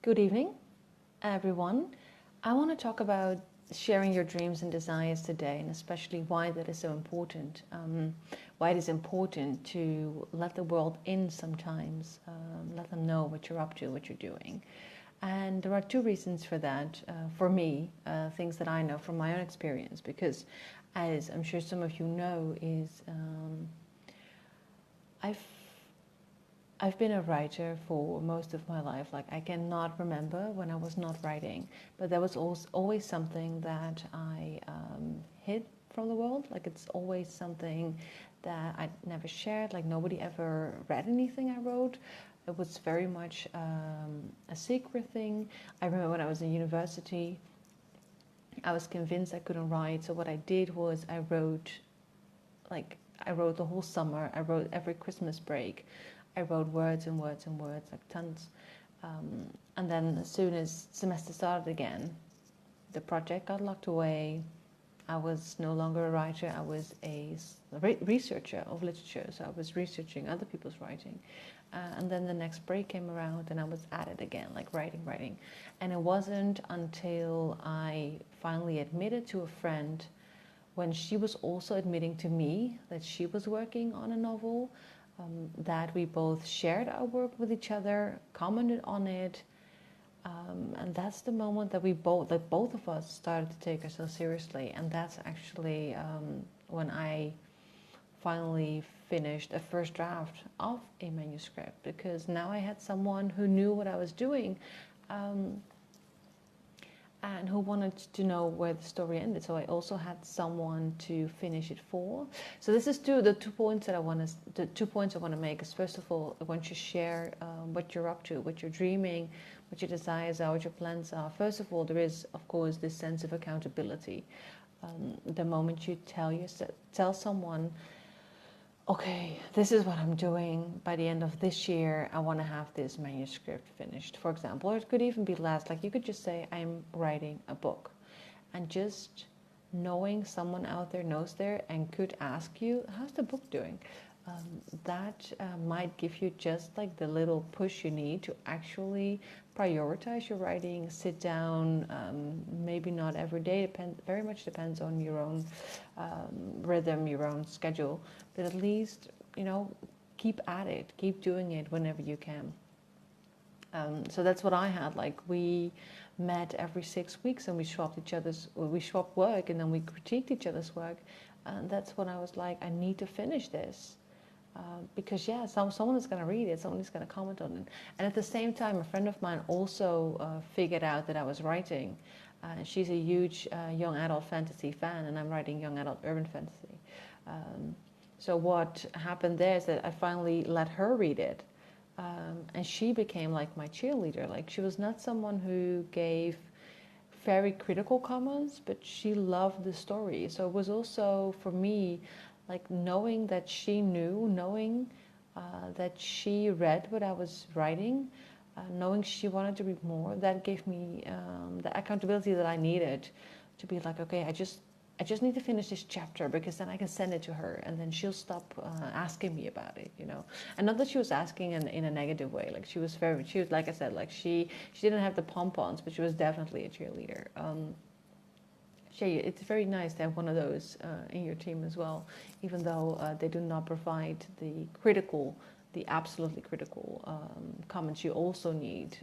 Good evening, everyone. I want to talk about sharing your dreams and desires today, and especially why that is so important. Why it is important to let the world in sometimes, let them know what you're up to, what you're doing. And there are two reasons for that, for me, things that I know from my own experience, because as I'm sure some of you know, I've I've been a writer for most of my life. Like, I cannot remember when I was not writing, but there was always something that I hid from the world. Like, it's always something that I never shared. Like, nobody ever read anything I wrote. It was very much a secret thing. I remember when I was in university, I was convinced I couldn't write. So what I did was I wrote the whole summer. I wrote every Christmas break. I wrote words and words and words, like tons. And then as soon as semester started again, the project got locked away. I was no longer a writer. I was a researcher of literature. So I was researching other people's writing. And then the next break came around and I was at it again, like writing. And it wasn't until I finally admitted to a friend, when she was also admitting to me that she was working on a novel, that we both shared our work with each other, commented on it, and that's the moment that both of us started to take ourselves seriously. And that's actually when I finally finished a first draft of a manuscript, because now I had someone who knew what I was doing, and who wanted to know where the story ended. So I also had someone to finish it for. So this is the two points I want to make is, first of all, I want you to share what you're up to, what you're dreaming, what your desires are, what your plans are. First of all, there is, of course, this sense of accountability. The moment you tell someone, okay, this is what I'm doing. By the end of this year, I want to have this manuscript finished, for example. Or it could even be less. Like, you could just say, I'm writing a book. And just knowing someone out there knows there and could ask you, how's the book doing? That might give you just like the little push you need to actually prioritize your writing, sit down, maybe not every day, very much depends on your own rhythm, your own schedule, but at least, keep at it, keep doing it whenever you can. So that's what I had. Like, we met every 6 weeks and we swapped work, and then we critiqued each other's work. And that's when I was like, I need to finish this. Because someone is going to read it, someone is going to comment on it. And at the same time, a friend of mine also figured out that I was writing. She's a huge young adult fantasy fan, and I'm writing young adult urban fantasy. So what happened there is that I finally let her read it. And she became like my cheerleader. Like, she was not someone who gave very critical comments, but she loved the story. So it was also, for me, like, knowing that she knew, knowing that she read what I was writing, knowing she wanted to read more, that gave me the accountability that I needed to be like, okay, I just need to finish this chapter, because then I can send it to her, and then she'll stop asking me about it, And not that she was asking in a negative way. Like, she was like I said, like, she didn't have the pom-poms, but she was definitely a cheerleader. It's very nice to have one of those in your team as well, even though they do not provide the absolutely critical comments you also need,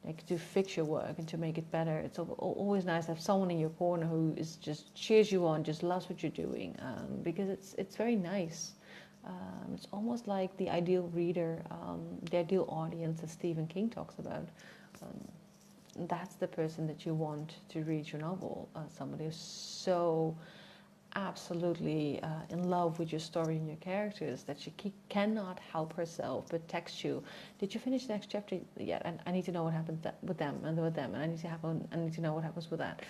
like, to fix your work and to make it better. It's always nice to have someone in your corner who is just cheers you on, just loves what you're doing, because it's very nice. It's almost like the ideal reader, the ideal audience that Stephen King talks about. That's the person that you want to read your novel. Somebody who's so absolutely in love with your story and your characters that she cannot help herself but text you, did you finish the next chapter yet? And I need to know what happened with them, and I need to know what happens with that.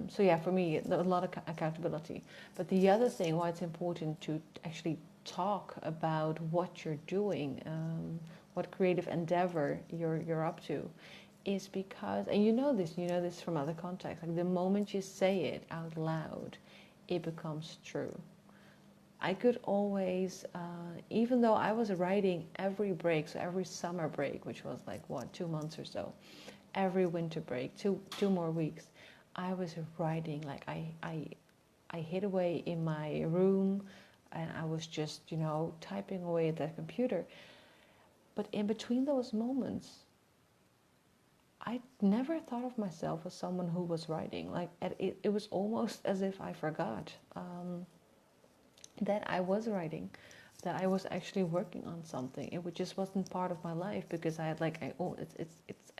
So yeah, for me, a lot of accountability. But the other thing why it's important to actually talk about what you're doing, what creative endeavor you're up to, is because, and you know this from other contexts, like, the moment you say it out loud, it becomes true. I could always, even though I was writing every break, so every summer break, which was like, what, 2 months or so, every winter break, two more weeks, I was writing. Like I hid away in my room and I was just, typing away at that computer. But in between those moments, I never thought of myself as someone who was writing. Like it was almost as if I forgot that I was writing, that I was actually working on something. It just wasn't part of my life because I had I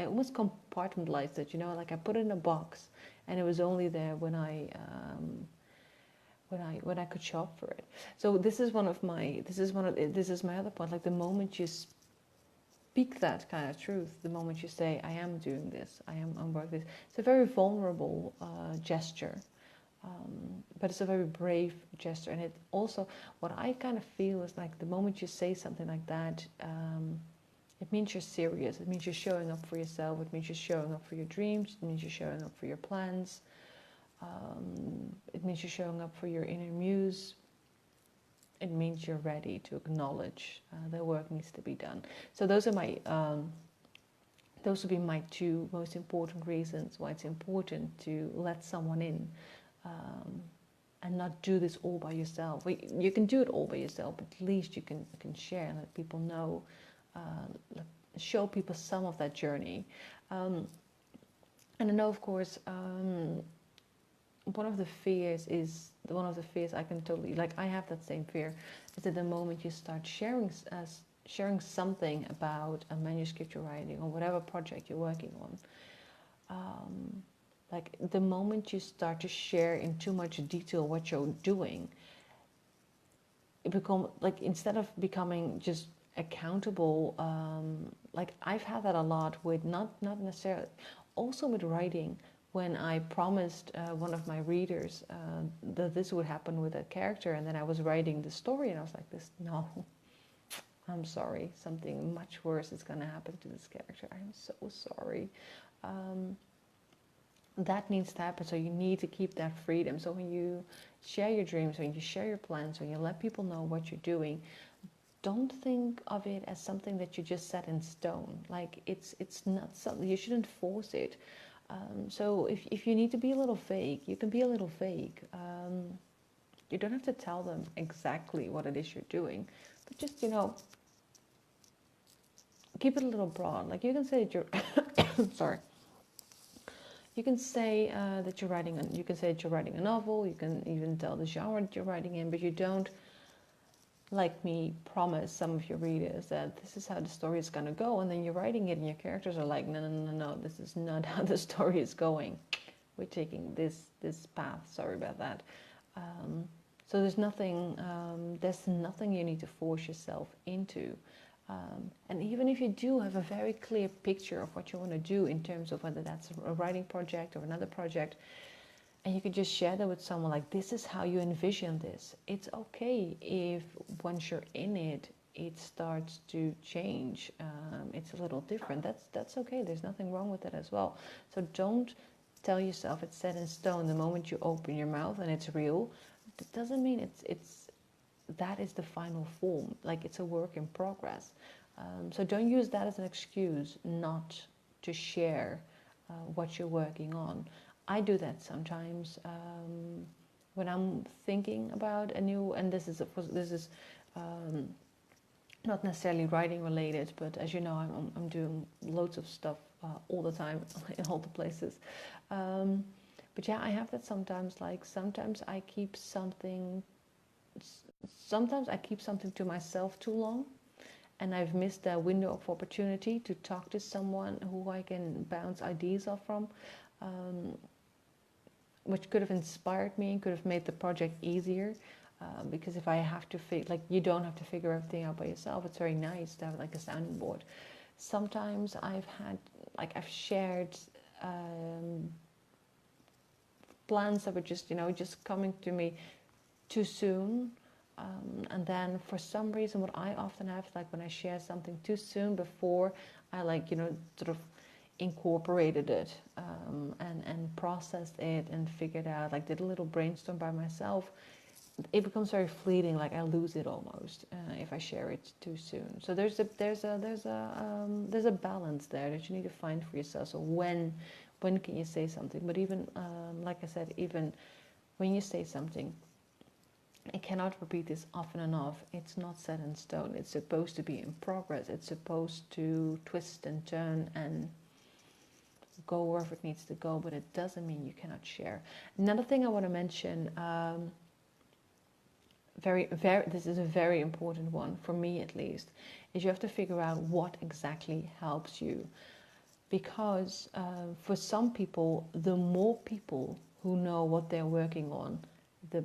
almost compartmentalized it. Like I put it in a box, and it was only there when I could shop for it. So this is my other point. Like the moment you speak that kind of truth, the moment you say, I am doing this, I'm working this, it's a very vulnerable gesture, but it's a very brave gesture. And it also, what I kind of feel is like the moment you say something like that, it means you're serious. It means you're showing up for yourself. It means you're showing up for your dreams. It means you're showing up for your plans. It means you're showing up for your inner muse. It means you're ready to acknowledge that work needs to be done. So those would be my two most important reasons why it's important to let someone in, and not do this all by yourself. You can do it all by yourself, but at least you can share and let people know, show people some of that journey. And I know, of course, one of the fears I can totally, I have that same fear, is that the moment you start sharing something about a manuscript you're writing or whatever project you're working on, the moment you start to share in too much detail what you're doing, it becomes instead of becoming just accountable, I've had that a lot with not necessarily, also with writing. When I promised one of my readers that this would happen with a character, and then I was writing the story and I was like, no, I'm sorry, something much worse is going to happen to this character. I'm so sorry. That needs to happen, so you need to keep that freedom. So when you share your dreams, when you share your plans, when you let people know what you're doing, don't think of it as something that you just set in stone. It's not something, you shouldn't force it. So if you need to be a little fake, you can be a little fake. You don't have to tell them exactly what it is you're doing, but just, keep it a little broad. You can say that you're, sorry. You can say that you're writing, you can say that you're writing a novel. You can even tell the genre that you're writing in, but you don't, like me, promise some of your readers that this is how the story is going to go, and then you're writing it and your characters are like, no, this is not how the story is going. We're taking this path. Sorry about that. So there's nothing you need to force yourself into. And even if you do have a very clear picture of what you want to do in terms of whether that's a writing project or another project, and you could just share that with someone, this is how you envision this. It's okay if once you're in it, it starts to change. It's a little different. That's okay. There's nothing wrong with that as well. So don't tell yourself it's set in stone the moment you open your mouth and it's real. It doesn't mean that is the final form. It's a work in progress. So don't use that as an excuse not to share what you're working on. I do that sometimes when I'm thinking about a new, and this is not necessarily writing related, but as you know, I'm doing loads of stuff all the time in all the places. But yeah, I have that sometimes. Sometimes I keep something to myself too long, and I've missed a window of opportunity to talk to someone who I can bounce ideas off from. Which could have inspired me, could have made the project easier, because if I have to you don't have to figure everything out by yourself. It's very nice to have a sounding board. Sometimes I've shared plans that were just coming to me too soon, and then for some reason, what I often have, when I share something too soon before I sort of incorporated it and processed it and figured out, did a little brainstorm by myself, it becomes very fleeting. Like I lose it almost if I share it too soon. So there's a balance there that you need to find for yourself. So when can you say something? But even like I said, even when you say something, it cannot repeat this often enough. It's not set in stone. It's supposed to be in progress. It's supposed to twist and turn and go wherever it needs to go, but it doesn't mean you cannot share. Another thing I want to mention, this is a very important one for me at least, is you have to figure out what exactly helps you. Because for some people, the more people who know what they're working on, the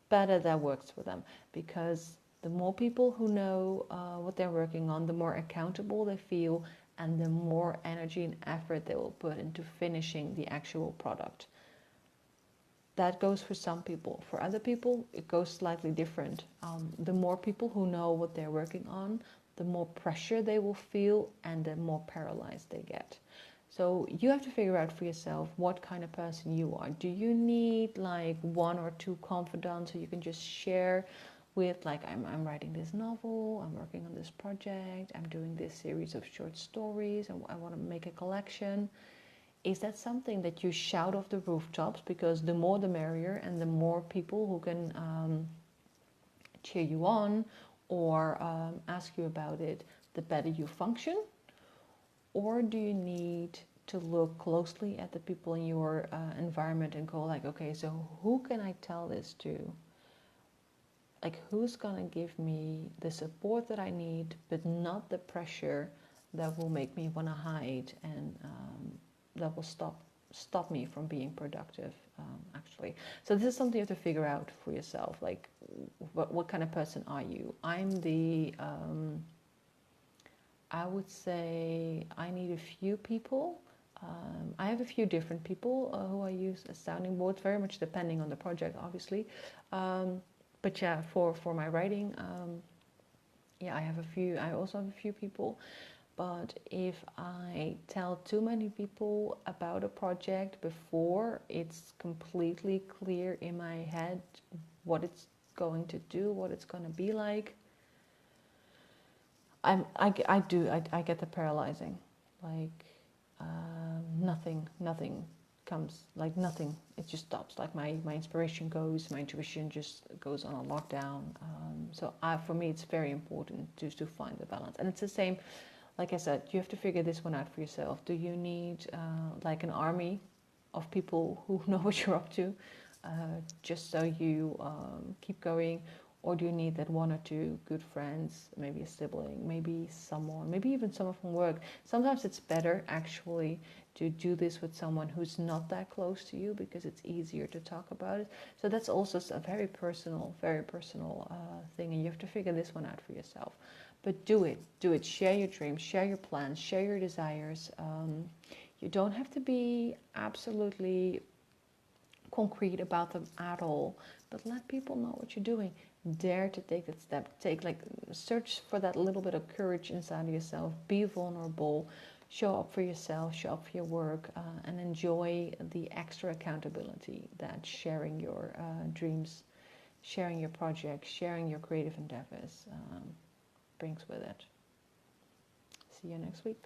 better that works for them. Because the more people who know what they're working on, the more accountable they feel, and the more energy and effort they will put into finishing the actual product. That goes for some people. For other people, it goes slightly different. The more people who know what they're working on, the more pressure they will feel and the more paralyzed they get. So you have to figure out for yourself what kind of person you are. Do you need like 1 or 2 confidants who you can just share with, like I'm writing this novel, I'm working on this project, I'm doing this series of short stories, and I want to make a collection? Is that something that you shout off the rooftops, because the more the merrier, and the more people who can cheer you on or ask you about it, the better you function? Or do you need to look closely at the people in your environment and go like, okay, so who can I tell this to? Like, who's gonna give me the support that I need, but not the pressure that will make me want to hide, and that will stop me from being productive, actually. So this is something you have to figure out for yourself. Like, what kind of person are you? I'm the I would say I need a few people. I have a few different people who I use as sounding boards, very much depending on the project, obviously. But yeah, for my writing, yeah, I also have a few people. But if I tell too many people about a project before it's completely clear in my head what it's going to do, what it's going to be like, I get the paralyzing. Like nothing comes, like nothing. It just stops. Like my inspiration goes, my intuition just goes on a lockdown. So for me, it's very important just to find the balance. And it's the same. Like I said, you have to figure this one out for yourself. Do you need like an army of people who know what you're up to, just so you keep going? Or do you need that 1 or 2 good friends, maybe a sibling, maybe someone, maybe even someone from work? Sometimes it's better actually to do this with someone who's not that close to you, because it's easier to talk about it. So that's also a very personal thing, and you have to figure this one out for yourself. But do it. Share your dreams, share your plans, share your desires. You don't have to be absolutely concrete about them at all, but let people know what you're doing. Dare to take that step. Search for that little bit of courage inside of yourself. Be vulnerable. Show up for yourself. Show up for your work, and enjoy the extra accountability that sharing your dreams, sharing your projects, sharing your creative endeavors brings with it. See you next week.